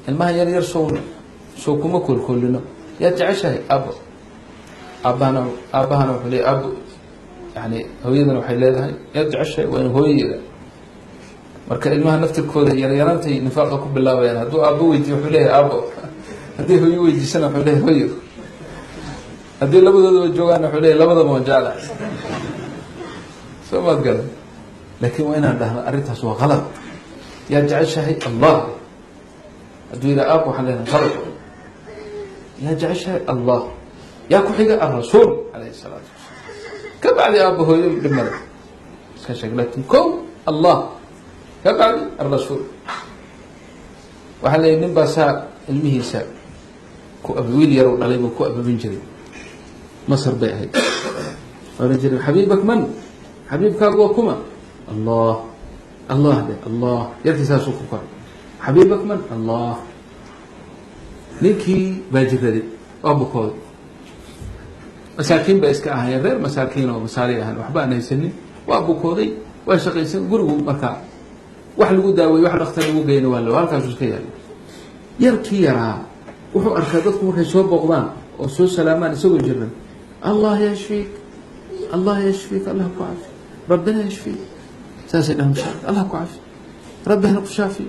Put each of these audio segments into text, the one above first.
المها ير سو كما كلنا يا تعشى أبانا وحلي أب يعني هويدنا وحيلادها يا تعشى وين هويدا marka ilmaha naftirkooda yaraantay nifaaqa ku bilaabayaan haduu aabo weydiyo wuxuu leeyahay aabo hadii hooyo weydiisana wuxuu leeyahay hooyo hadii labadooda joogaan wuxuu leeyahay labadaba ma jecla soo ma garan laakiin waa inaan dhahno arrintaas waa qalad yaa jeceshahay allah haduu ila aabo waxaan leenahay qalad yaa jeceshahay allah yaa ku xiga ar-rasuul alayhi salaatu ka bacdi aabo hooyo dhimada iska sheeglatin ko allah كبعد الرسول وحلا ينبى سا المهيسا كو أبويل يرون عليه كو أبو بنجري مصر بيهي ورجل حبيبك من حبيبك أبوكما الله الله ده الله يرتسى سوقك حبيبك من الله نيكي باجر ذي أبو كود مساكين بإسكا أهين غير مساكين ومسالي أهين وحبانا يسنين وأبو كودي وشقي يسن قرقوا مكان wax lagu daaweeyo wax dhakhtar lagu geeyno waa loo halkaas iska yaalo yarkii yaraa wuxuu arkaa dadku markay soo booqdaan oo soo salaamaan isagoo jiran allah yashfik allah ku caafi rabbana yashfik saasay dhahan allah ku caafi rabbana ku shaafi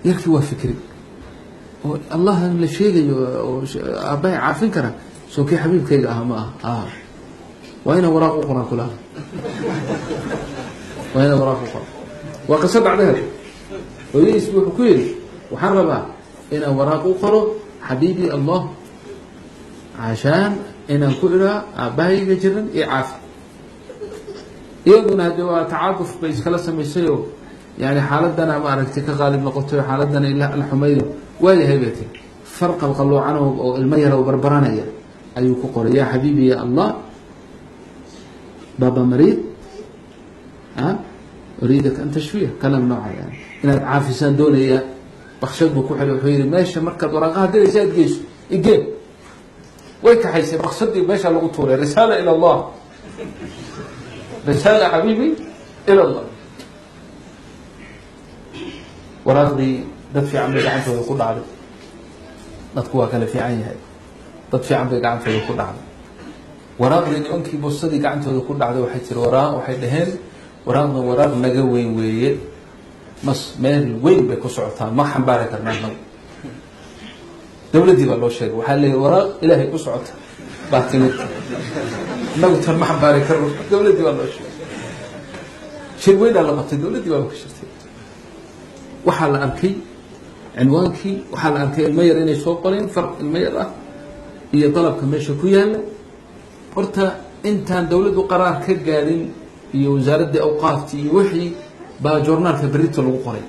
yarkii waa fikri oo allah la sheegayo oo aabay caafin kara soo kii xabiibkayga ah ma ah waa ina waraaq u qoran kulaha waa ina waraaq u qoran وقصد بعدها ويسبح كل وحربها إن وراء قرو حبيبي الله عشان إن كلها باهي جدا إعاف يقولون هذا تعاطف بيس خلاص ميسيو يعني حالتنا ما أركتك غالب نقطة حالتنا إلا الحميد وهذه هيبتي فرق القلو عنه الميرة وبربرانية أيوك قري يا حبيبي يا الله بابا مريض أريدك أن تشفيه كلام نوعا يعني إن عافسان دولية بخشد بكحل وحيري ماشي مركز ورقها دي زاد جيش إجيب ويك حيث بخشدي ماشي على الغطورة رسالة إلى الله رسالة حبيبي إلى الله وراغدي دفع عمري قعنته ويقول عبد نتقوها كان في عيني هاي دفع عمري قعنته ويقول عبد وراغدي إني أنكي بصدي قعنته ويقول عبد وحيث الوراء وحيث لهن وراغنا وراغ نجا وين وين مس مال وين بكسعتها ما حنبارك المعنى دولتي والله شيء وحال وراغ إلهي كسعتها بعتمد نقطة ما حنبارك دولتي والله شيء وين على قط دولتي والله كشرتي وحال أركي عنوانكي وحال أركي المير إني سوقرين فرق الميرة هي طلب كمشي كويانا قلت أنت دولة وقرار كجارين iyo wasaaradda awqaafti iyo wixii baa joornaalka berito lagu qoray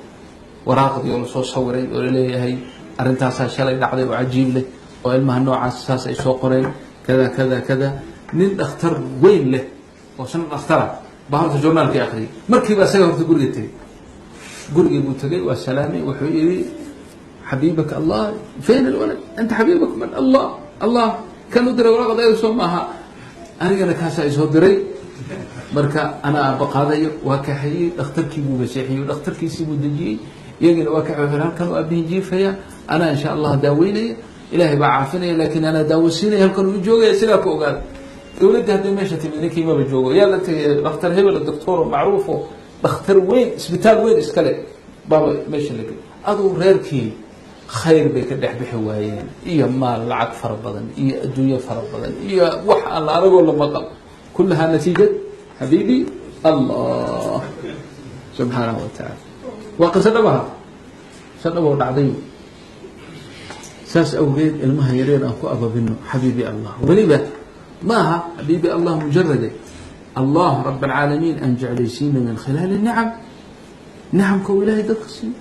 waraaqdii oo soo sawiray oo leeyahay arintaas shalay dhacday oo cajiib leh oo ilmaha noocaas saas ay soo qoreen kada nin dhakhtar weyn leh oo san dhakhtara baa horta joornaalka akhriyay markii baa isaga horta guriga buu tagay waa salaamay wuxuu yiri حبيبك الله فين الولد انت حبيبك من الله كانوا دري waraaqda ay soo maaha anigana kaasa ay soo diray marka ana baqaadayo waa ka xiyay dhakhtarkii buu bashixiyay dhakhtarkiisii buu dajiyay iyagana waa ka xiraan halkan waa biinjiifaya ana insha Allah daaweynay ilaahay baa caafinay laakiin ana daawasiinay halkan uu joogay sida ku ogaad dawladda hadii meesha timidkii ma joogo yaa la tagay dhakhtar hebel doctor macruuf dhakhtar weyn isbitaal weyn iskale baba meesha laga adu reerkii khayr bay ka dhaxbixi waayeen iyo maal lacag fara badan iyo adduunyo fara badan iyo wax alla aragoo la maqal كلها نتيجة حبيبي الله سبحانه وتعالى وقصد بها صدبه العظيم ساس أوجد المهيرين أكو أبا بنو حبيبي الله ولذا ماها حبيبي الله مجرد الله رب العالمين أن جعل يسين من خلال النعم نعم كو إلهي دقسين